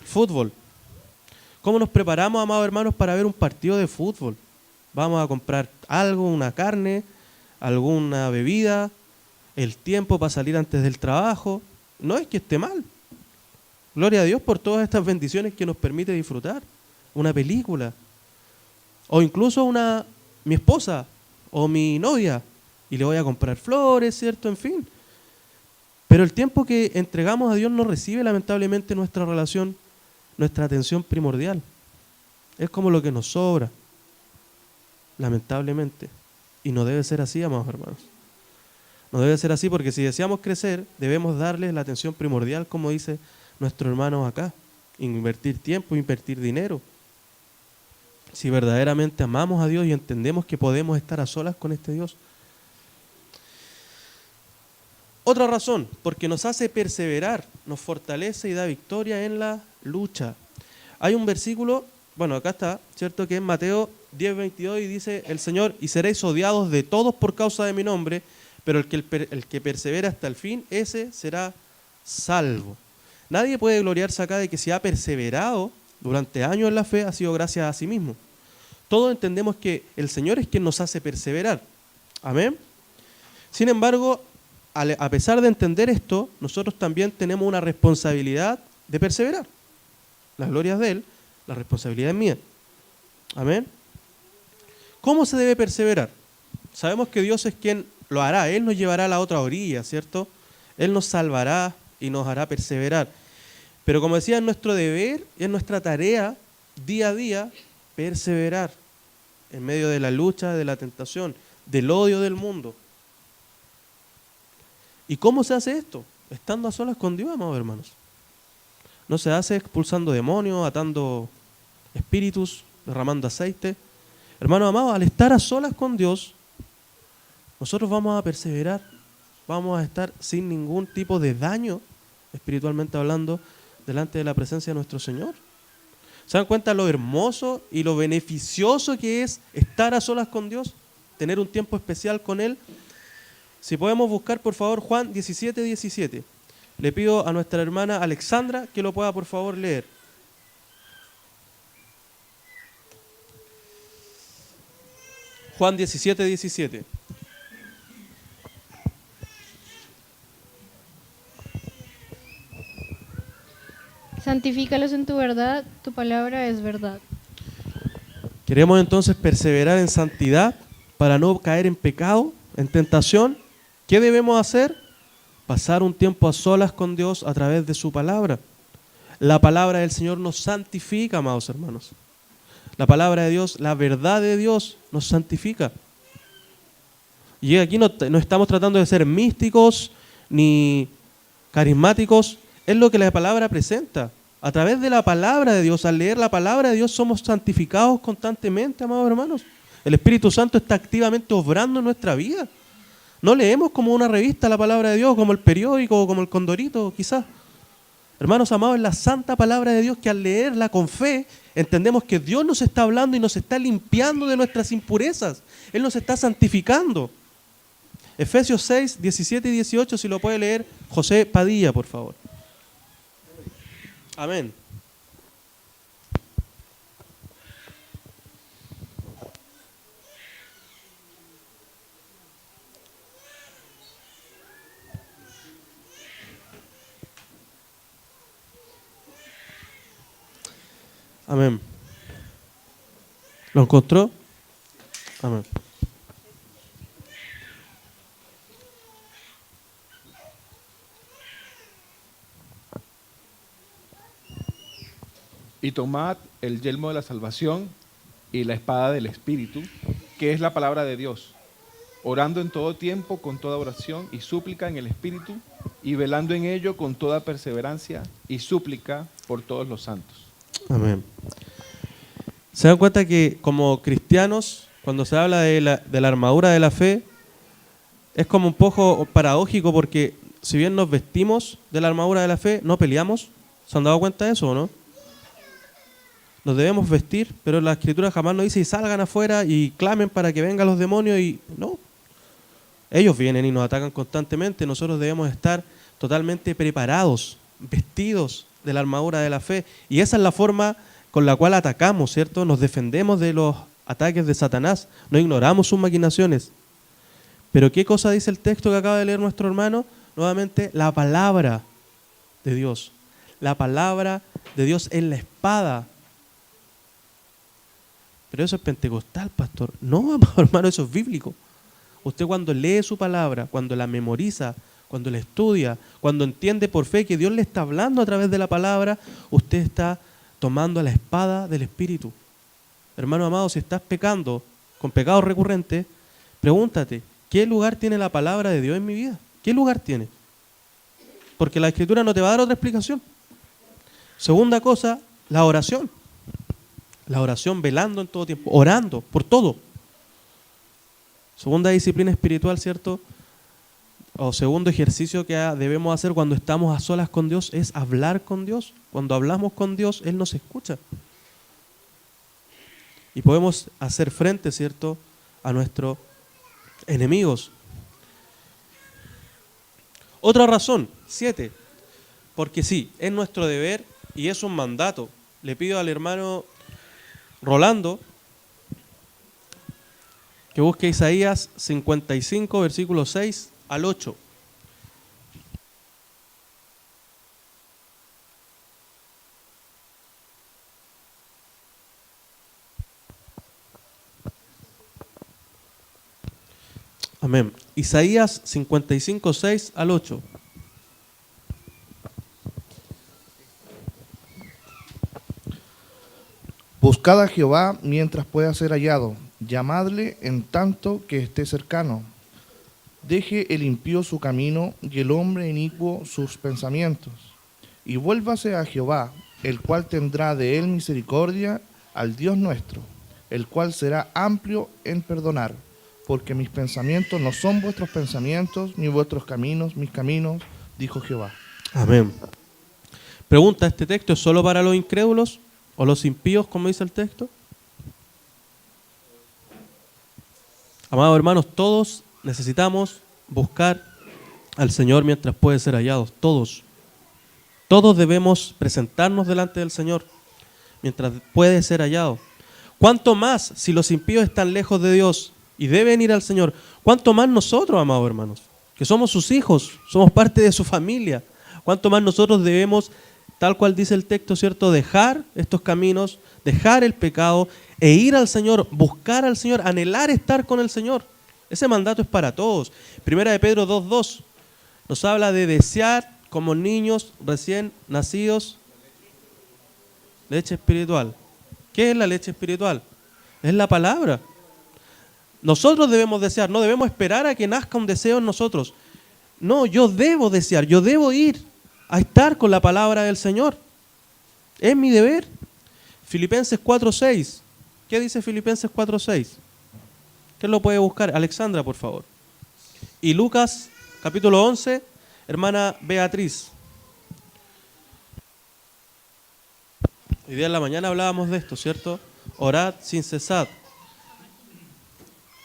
fútbol. ¿Cómo nos preparamos, amados hermanos, para ver un partido de fútbol? Vamos a comprar algo, una carne, alguna bebida, el tiempo para salir antes del trabajo. No es que esté mal. Gloria a Dios por todas estas bendiciones que nos permite disfrutar. Una película. O incluso mi esposa o mi novia. Y le voy a comprar flores, ¿cierto? En fin. Pero el tiempo que entregamos a Dios no recibe lamentablemente nuestra relación, nuestra atención primordial. Es como lo que nos sobra. Lamentablemente. Y no debe ser así, amados hermanos. No debe ser así porque si deseamos crecer, debemos darle la atención primordial, como dice nuestro hermano acá. Invertir tiempo, invertir dinero. Si verdaderamente amamos a Dios y entendemos que podemos estar a solas con este Dios. Otra razón, porque nos hace perseverar, nos fortalece y da victoria en la lucha. Hay un versículo, bueno, acá está, ¿cierto? Que es Mateo 10:22 y dice el Señor, y seréis odiados de todos por causa de mi nombre, pero el que persevera hasta el fin, ese será salvo. Nadie puede gloriarse acá de que si ha perseverado durante años en la fe, ha sido gracias a sí mismo. Todos entendemos que el Señor es quien nos hace perseverar. Amén. Sin embargo, a pesar de entender esto, nosotros también tenemos una responsabilidad de perseverar. La gloria es de Él, la responsabilidad es mía. Amén. ¿Cómo se debe perseverar? Sabemos que Dios es quien lo hará, Él nos llevará a la otra orilla, ¿cierto? Él nos salvará y nos hará perseverar. Pero como decía, es nuestro deber, es nuestra tarea, día a día, perseverar en medio de la lucha, de la tentación, del odio del mundo. ¿Y cómo se hace esto? Estando a solas con Dios, amados hermanos. No se hace expulsando demonios, atando espíritus, derramando aceite. Hermanos amados, al estar a solas con Dios, nosotros vamos a perseverar, vamos a estar sin ningún tipo de daño, espiritualmente hablando, delante de la presencia de nuestro Señor. ¿Se dan cuenta lo hermoso y lo beneficioso que es estar a solas con Dios? Tener un tiempo especial con Él. Si podemos buscar, por favor, Juan 17:17. Le pido a nuestra hermana Alexandra que lo pueda, por favor, leer. Juan 17:17. Santifícalos en tu verdad, tu palabra es verdad. Queremos entonces perseverar en santidad para no caer en pecado, en tentación. ¿Qué debemos hacer? Pasar un tiempo a solas con Dios a través de su palabra. La palabra del Señor nos santifica, amados hermanos. La palabra de Dios, la verdad de Dios nos santifica. Y aquí no estamos tratando de ser místicos ni carismáticos, es lo que la palabra presenta. A través de la palabra de Dios, al leer la palabra de Dios, somos santificados constantemente, amados hermanos. El Espíritu Santo está activamente obrando en nuestra vida. No leemos como una revista la palabra de Dios, como el periódico o como el Condorito, quizás. Hermanos amados, es la santa palabra de Dios que al leerla con fe, entendemos que Dios nos está hablando y nos está limpiando de nuestras impurezas. Él nos está santificando. Efesios 6, 17 y 18, si lo puede leer José Padilla, por favor. Amén. Amén. ¿Lo encontró? Amén. Y tomad el yelmo de la salvación y la espada del Espíritu, que es la palabra de Dios, orando en todo tiempo con toda oración y súplica en el Espíritu, y velando en ello con toda perseverancia y súplica por todos los santos. Amén. ¿Se dan cuenta que como cristianos, cuando se habla de la armadura de la fe, es como un poco paradójico porque si bien nos vestimos de la armadura de la fe, no peleamos? ¿Se han dado cuenta de eso o no? Nos debemos vestir, pero la Escritura jamás nos dice y salgan afuera y clamen para que vengan los demonios y no. Ellos vienen y nos atacan constantemente, nosotros debemos estar totalmente preparados, vestidos de la armadura de la fe. Y esa es la forma con la cual atacamos, ¿cierto? Nos defendemos de los ataques de Satanás, no ignoramos sus maquinaciones. Pero ¿qué cosa dice el texto que acaba de leer nuestro hermano? Nuevamente, la palabra de Dios. La palabra de Dios es la espada. Pero eso es pentecostal, pastor. No, hermano, eso es bíblico. Usted cuando lee su palabra, cuando la memoriza, cuando la estudia, cuando entiende por fe que Dios le está hablando a través de la palabra, usted está tomando la espada del Espíritu. Hermano amado, si estás pecando con pecados recurrentes, pregúntate, ¿qué lugar tiene la palabra de Dios en mi vida? ¿Qué lugar tiene? Porque la Escritura no te va a dar otra explicación. Segunda cosa, la oración. La oración velando en todo tiempo, orando por todo. Segunda disciplina espiritual, ¿cierto? O segundo ejercicio que debemos hacer cuando estamos a solas con Dios es hablar con Dios. Cuando hablamos con Dios, Él nos escucha. Y podemos hacer frente, ¿cierto?, a nuestros enemigos. Otra razón, 7, porque sí, es nuestro deber y es un mandato. Le pido al hermano Rolando que busque Isaías 55, versículos 6 al 8. Amén. Isaías 55, 6 al 8. Buscad a Jehová mientras pueda ser hallado, llamadle en tanto que esté cercano. Deje el impío su camino y el hombre inicuo sus pensamientos. Y vuélvase a Jehová, el cual tendrá de él misericordia, al Dios nuestro, el cual será amplio en perdonar. Porque mis pensamientos no son vuestros pensamientos, ni vuestros caminos mis caminos, dijo Jehová. Amén. Pregunta, ¿este texto es solo para los incrédulos o los impíos, como dice el texto? Amados hermanos, todos necesitamos buscar al Señor mientras puede ser hallados. Todos. Todos debemos presentarnos delante del Señor mientras puede ser hallado. ¿Cuánto más si los impíos están lejos de Dios y deben ir al Señor? ¿Cuánto más nosotros, amados hermanos, que somos sus hijos, somos parte de su familia? ¿Cuánto más nosotros debemos tal cual dice el texto, ¿cierto? Dejar estos caminos, dejar el pecado e ir al Señor, buscar al Señor, anhelar estar con el Señor. Ese mandato es para todos. Primera de Pedro 2:2 nos habla de desear como niños recién nacidos leche espiritual. ¿Qué es la leche espiritual? Es la palabra. Nosotros debemos desear, no debemos esperar a que nazca un deseo en nosotros. No, yo debo desear, yo debo ir a estar con la palabra del Señor. Es mi deber. Filipenses 4:6. ¿Qué dice Filipenses 4:6? ¿Quién lo puede buscar? Alexandra, por favor. Y Lucas, capítulo 11, hermana Beatriz. Hoy día en la mañana hablábamos de esto, ¿cierto? Orad sin cesar.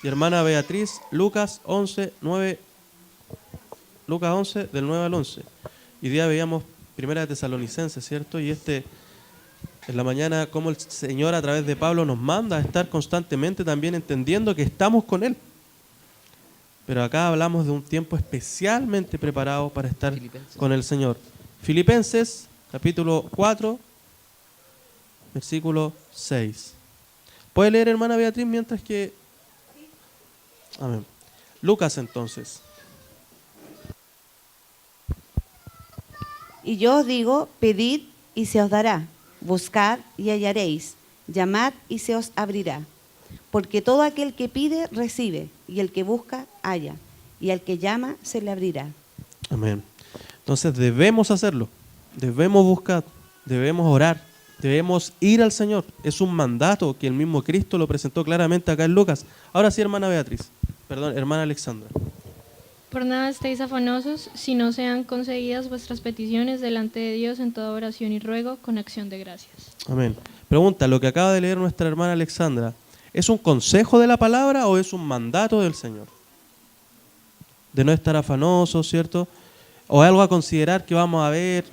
Y hermana Beatriz, Lucas 11, 9, Lucas 11, del 9 al 11. Hoy día veíamos Primera de Tesalonicenses, ¿cierto? Y en la mañana, cómo el Señor a través de Pablo nos manda a estar constantemente también entendiendo que estamos con Él. Pero acá hablamos de un tiempo especialmente preparado para estar con el Señor. Filipenses, capítulo 4, versículo 6. ¿Puede leer, hermana Beatriz, mientras que...? Amén. Lucas, entonces. Y yo os digo, pedid y se os dará, buscad y hallaréis, llamad y se os abrirá. Porque todo aquel que pide, recibe, y el que busca, halla, y al que llama, se le abrirá. Amén. Entonces debemos hacerlo, debemos buscar, debemos orar, debemos ir al Señor. Es un mandato que el mismo Cristo lo presentó claramente acá en Lucas. Ahora sí, hermana Beatriz, perdón, hermana Alexandra. Por nada estéis afanosos, si no sean concedidas vuestras peticiones delante de Dios en toda oración y ruego con acción de gracias. Amén. Pregunta, lo que acaba de leer nuestra hermana Alexandra, ¿es un consejo de la palabra o es un mandato del Señor? De no estar afanosos, ¿cierto? O algo a considerar que vamos a ver.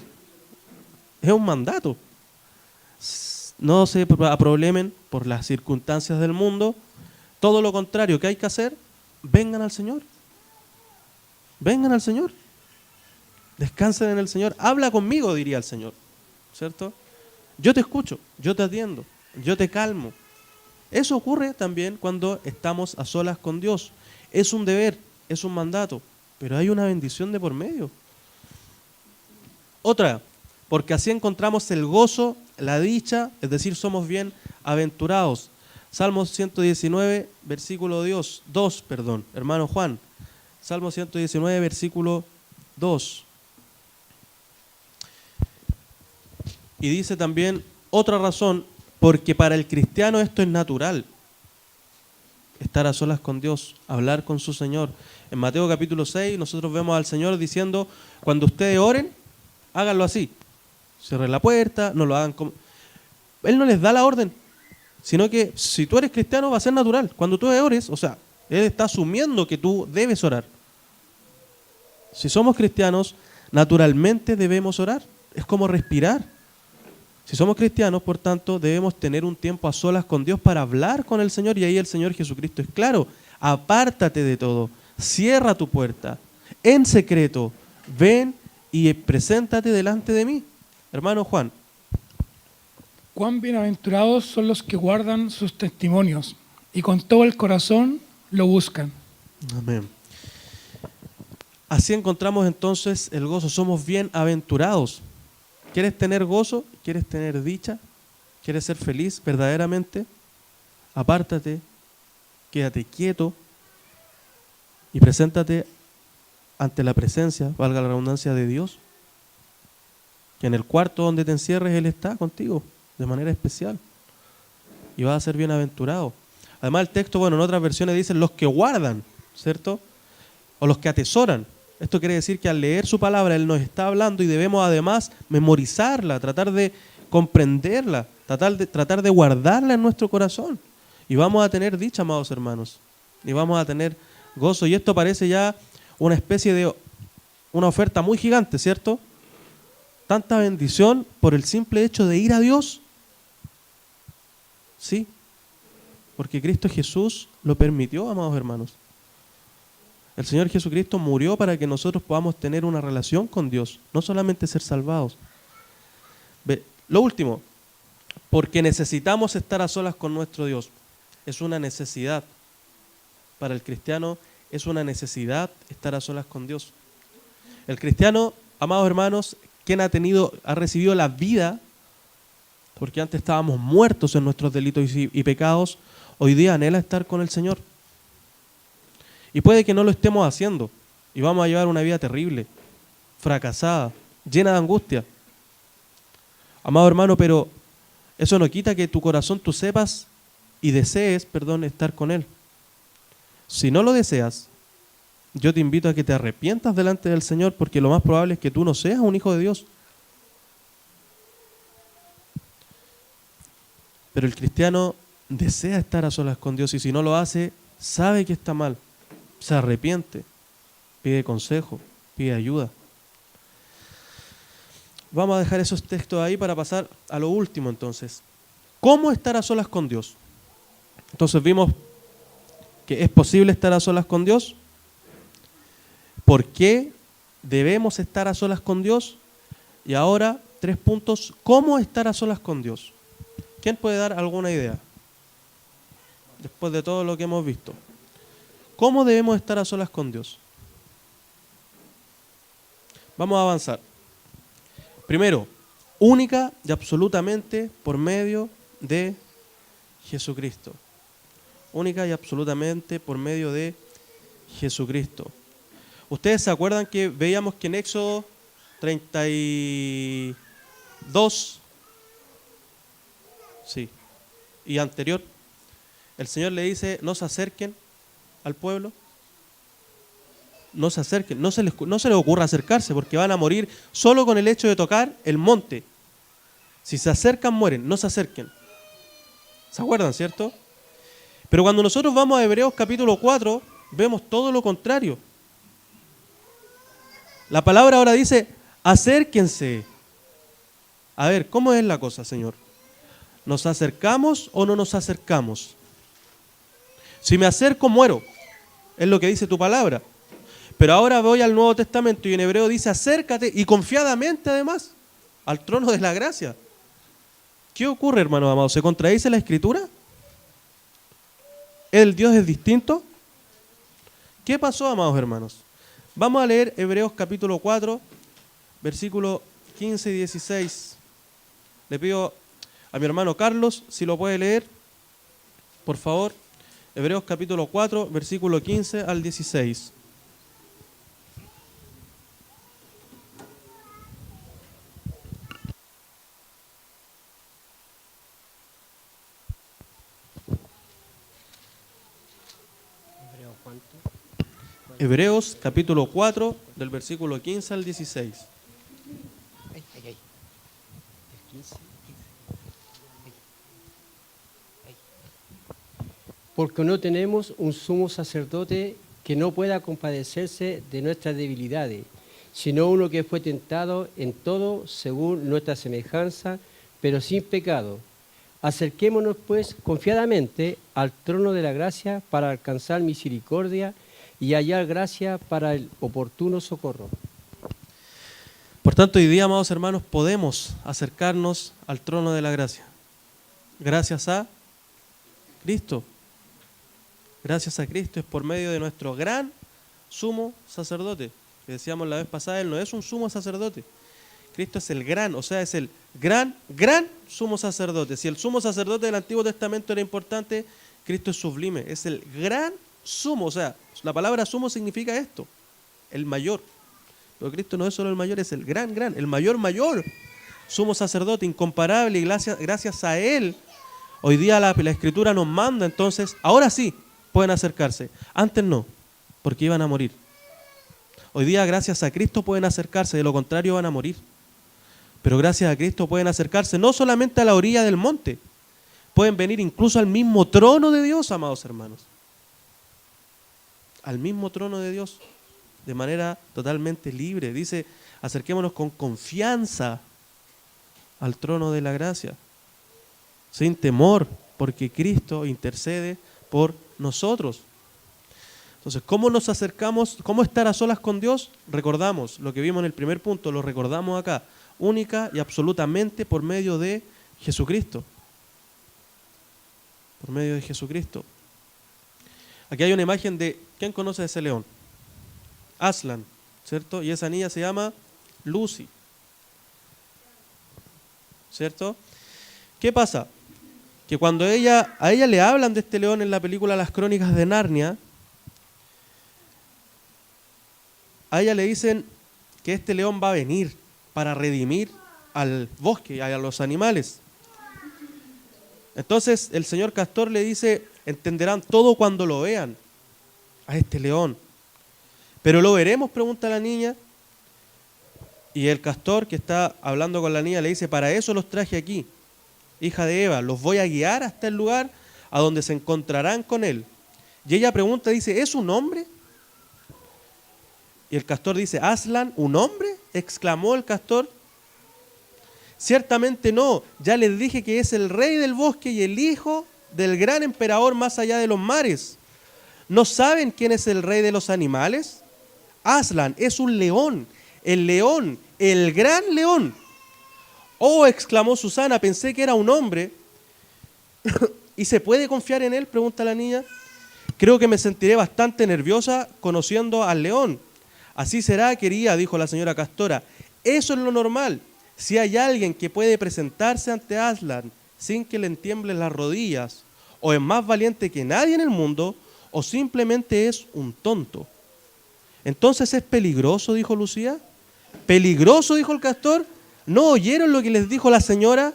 Es un mandato. No se aprolemen por las circunstancias del mundo. Todo lo contrario, ¿qué hay que hacer? Vengan al Señor. Vengan al Señor. Descansen en el Señor. Habla conmigo, diría el Señor. ¿Cierto? Yo te escucho, yo te atiendo, yo te calmo. Eso ocurre también cuando estamos a solas con Dios. Es un deber, es un mandato, pero hay una bendición de por medio. Otra, porque así encontramos el gozo, la dicha, es decir, somos bien aventurados. Salmos 119, versículo 2, hermano Juan. Salmo 119, versículo 2. Y dice también otra razón, porque para el cristiano esto es natural. Estar a solas con Dios, hablar con su Señor. En Mateo capítulo 6 nosotros vemos al Señor diciendo, cuando ustedes oren, háganlo así. Cierren la puerta, no lo hagan como... Él no les da la orden, sino que si tú eres cristiano va a ser natural. Cuando tú ores, o sea, Él está asumiendo que tú debes orar. Si somos cristianos, naturalmente debemos orar. Es como respirar. Si somos cristianos, por tanto, debemos tener un tiempo a solas con Dios para hablar con el Señor, y ahí el Señor Jesucristo es claro. Apártate de todo, cierra tu puerta, en secreto, ven y preséntate delante de mí. Hermano Juan. Cuán bienaventurados son los que guardan sus testimonios y con todo el corazón lo buscan. Amén. Así encontramos entonces el gozo. Somos bienaventurados. ¿Quieres tener gozo? ¿Quieres tener dicha? ¿Quieres ser feliz verdaderamente? Apártate, quédate quieto y preséntate ante la presencia, valga la redundancia, de Dios. Que en el cuarto donde te encierres Él está contigo de manera especial y vas a ser bienaventurado. Además el texto, bueno, en otras versiones dicen los que guardan, ¿cierto? O los que atesoran. Esto quiere decir que al leer su palabra Él nos está hablando y debemos además memorizarla, tratar de comprenderla, tratar de guardarla en nuestro corazón. Y vamos a tener dicha, amados hermanos. Y vamos a tener gozo. Y esto parece ya una especie de una oferta muy gigante, ¿cierto? Tanta bendición por el simple hecho de ir a Dios. Sí, porque Cristo Jesús lo permitió, amados hermanos. El Señor Jesucristo murió para que nosotros podamos tener una relación con Dios, no solamente ser salvados. Lo último, porque necesitamos estar a solas con nuestro Dios. Es una necesidad. Para el cristiano es una necesidad estar a solas con Dios. El cristiano, amados hermanos, quien ha recibido la vida, porque antes estábamos muertos en nuestros delitos y pecados, hoy día anhela estar con el Señor. Y puede que no lo estemos haciendo, y vamos a llevar una vida terrible, fracasada, llena de angustia. Amado hermano, pero eso no quita que tu corazón tú sepas y desees, estar con Él. Si no lo deseas, yo te invito a que te arrepientas delante del Señor, porque lo más probable es que tú no seas un hijo de Dios. Pero el cristiano desea estar a solas con Dios, y si no lo hace, sabe que está mal, se arrepiente, pide consejo, pide ayuda. Vamos a dejar esos textos ahí para pasar a lo último entonces. ¿Cómo estar a solas con Dios? Entonces vimos que es posible estar a solas con Dios. ¿Por qué debemos estar a solas con Dios? Y ahora, 3 puntos. ¿Cómo estar a solas con Dios? ¿Quién puede dar alguna idea? Después de todo lo que hemos visto. ¿Cómo debemos estar a solas con Dios? Vamos a avanzar. Primero, única y absolutamente por medio de Jesucristo. Única y absolutamente por medio de Jesucristo. Ustedes se acuerdan que veíamos que en Éxodo 32, sí, y anterior, el Señor le dice, no se acerquen al pueblo. No se acerquen, no se les ocurra acercarse, porque van a morir solo con el hecho de tocar el monte. Si se acercan, mueren, no se acerquen. ¿Se acuerdan, cierto? Pero cuando nosotros vamos a Hebreos capítulo 4, vemos todo lo contrario. La palabra ahora dice, acérquense. A ver, ¿cómo es la cosa, Señor? ¿Nos acercamos o no nos acercamos? Si me acerco, muero. Es lo que dice tu palabra. Pero ahora voy al Nuevo Testamento y en hebreo dice acércate y confiadamente además al trono de la gracia. ¿Qué ocurre, hermanos amados? ¿Se contradice la Escritura? ¿El Dios es distinto? ¿Qué pasó, amados hermanos? Vamos a leer Hebreos capítulo 4, versículos 15 y 16. Le pido a mi hermano Carlos si lo puede leer, por favor. Hebreos capítulo 4, versículo 15 al 16. Hebreos capítulo 4, del versículo 15 al 16. Porque no tenemos un sumo sacerdote que no pueda compadecerse de nuestras debilidades, sino uno que fue tentado en todo según nuestra semejanza, pero sin pecado. Acerquémonos pues confiadamente al trono de la gracia para alcanzar misericordia y hallar gracia para el oportuno socorro. Por tanto, hoy día, amados hermanos, podemos acercarnos al trono de la gracia. Gracias a Cristo. Gracias a Cristo es por medio de nuestro gran sumo sacerdote. Que decíamos la vez pasada, Él no es un sumo sacerdote. Cristo es el gran, o sea, es el gran sumo sacerdote. Si el sumo sacerdote del Antiguo Testamento era importante, Cristo es sublime. Es el gran sumo, o sea, la palabra sumo significa esto, el mayor. Pero Cristo no es solo el mayor, es el gran, el mayor sumo sacerdote, incomparable, y gracias a Él, hoy día la Escritura nos manda, entonces, ahora sí, pueden acercarse. Antes no, porque iban a morir. Hoy día, gracias a Cristo, pueden acercarse, de lo contrario van a morir. Pero gracias a Cristo pueden acercarse no solamente a la orilla del monte, pueden venir incluso al mismo trono de Dios, amados hermanos. Al mismo trono de Dios, de manera totalmente libre. Dice, acerquémonos con confianza al trono de la gracia, sin temor, porque Cristo intercede por nosotros. Entonces, ¿cómo nos acercamos? ¿Cómo estar a solas con Dios? Recordamos lo que vimos en el primer punto, lo recordamos acá. única y absolutamente por medio de Jesucristo. Por medio de Jesucristo. Aquí hay una imagen de, ¿quién conoce ese león? Aslan, ¿cierto? Y esa niña se llama Lucy, ¿cierto? ¿Qué pasa? Que cuando a ella le hablan de este león en la película Las Crónicas de Narnia, a ella le dicen que este león va a venir para redimir al bosque y a los animales. Entonces el señor Castor le dice, entenderán todo cuando lo vean a este león. ¿Pero lo veremos?, pregunta la niña. Y el castor que está hablando con la niña le dice, para eso los traje aquí, hija de Eva, los voy a guiar hasta el lugar a donde se encontrarán con él. Y ella pregunta, dice, ¿es un hombre? Y el castor dice, ¿Aslan, un hombre?, exclamó el castor. Ciertamente no, ya les dije que es el rey del bosque y el hijo del gran emperador más allá de los mares. ¿No saben quién es el rey de los animales? Aslan es un león, el gran león. Oh, exclamó Susana, pensé que era un hombre. ¿Y se puede confiar en él?, pregunta la niña. Creo que me sentiré bastante nerviosa conociendo al león. Así será, querida, dijo la señora Castora. Eso es lo normal. Si hay alguien que puede presentarse ante Aslan sin que le tiemblen las rodillas, o es más valiente que nadie en el mundo, o simplemente es un tonto. Entonces es peligroso, dijo Lucía. ¿Peligroso?, dijo el castor. ¿No oyeron lo que les dijo la señora?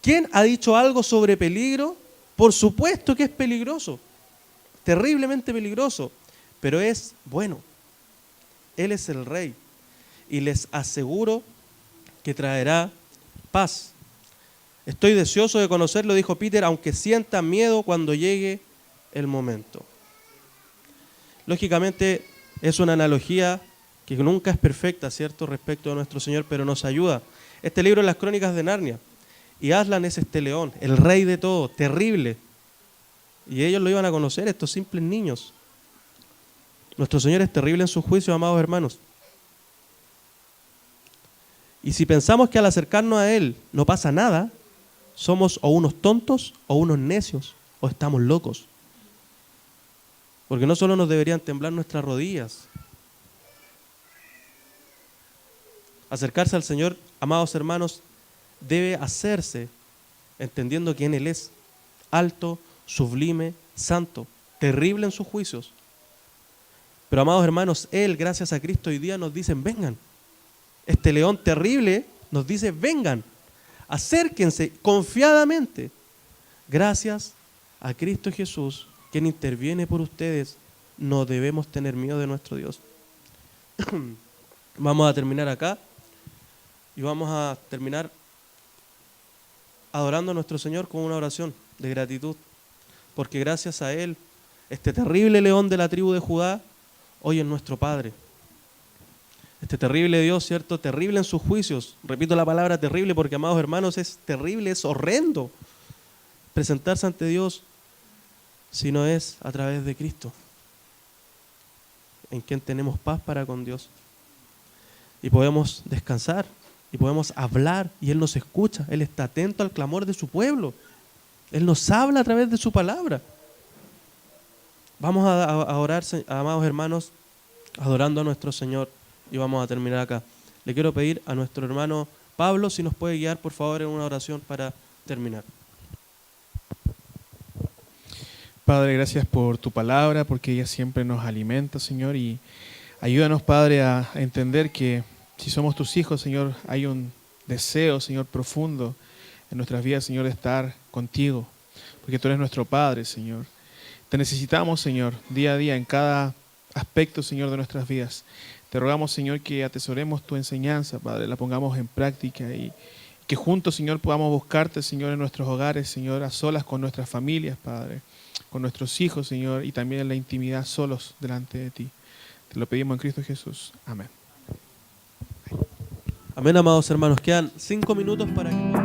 ¿Quién ha dicho algo sobre peligro? Por supuesto que es peligroso, terriblemente peligroso, pero es bueno. Él es el rey y les aseguro que traerá paz. Estoy deseoso de conocerlo, dijo Peter, aunque sienta miedo cuando llegue el momento. Lógicamente es una analogía que nunca es perfecta, ¿cierto?, respecto a nuestro Señor, pero nos ayuda. Este libro es Las Crónicas de Narnia, y Aslan es este león, el rey de todo, terrible. Y ellos lo iban a conocer, estos simples niños. Nuestro Señor es terrible en su juicio, amados hermanos. Y si pensamos que al acercarnos a Él no pasa nada, somos o unos tontos o unos necios, o estamos locos. Porque no solo nos deberían temblar nuestras rodillas. Acercarse al Señor, amados hermanos, debe hacerse entendiendo quién Él es, alto, sublime, santo, terrible en sus juicios. Pero amados hermanos, Él, gracias a Cristo, hoy día nos dicen, vengan. Este león terrible nos dice, vengan, acérquense confiadamente. Gracias a Cristo Jesús, quien interviene por ustedes, no debemos tener miedo de nuestro Dios. Vamos a terminar acá y vamos a terminar adorando a nuestro Señor con una oración de gratitud, porque gracias a Él, este terrible león de la tribu de Judá, hoy es nuestro Padre. Este terrible Dios, ¿cierto? Terrible en sus juicios. Repito la palabra terrible porque, amados hermanos, es terrible, es horrendo presentarse ante Dios si no es a través de Cristo, en quien tenemos paz para con Dios. Y podemos descansar, y podemos hablar, y Él nos escucha. Él está atento al clamor de su pueblo. Él nos habla a través de su palabra. Vamos a orar, amados hermanos, adorando a nuestro Señor, y vamos a terminar acá. Le quiero pedir a nuestro hermano Pablo si nos puede guiar, por favor, en una oración para terminar. Padre, gracias por tu palabra, porque ella siempre nos alimenta, Señor, y ayúdanos, Padre, a entender que si somos tus hijos, Señor, hay un deseo, Señor, profundo en nuestras vidas, Señor, de estar contigo, porque tú eres nuestro Padre, Señor. Te necesitamos, Señor, día a día, en cada aspecto, Señor, de nuestras vidas. Te rogamos, Señor, que atesoremos tu enseñanza, Padre, la pongamos en práctica y que juntos, Señor, podamos buscarte, Señor, en nuestros hogares, Señor, a solas con nuestras familias, Padre, con nuestros hijos, Señor, y también en la intimidad solos delante de ti. Te lo pedimos en Cristo Jesús. Amén. Amén, amados hermanos. Quedan 5 minutos para que...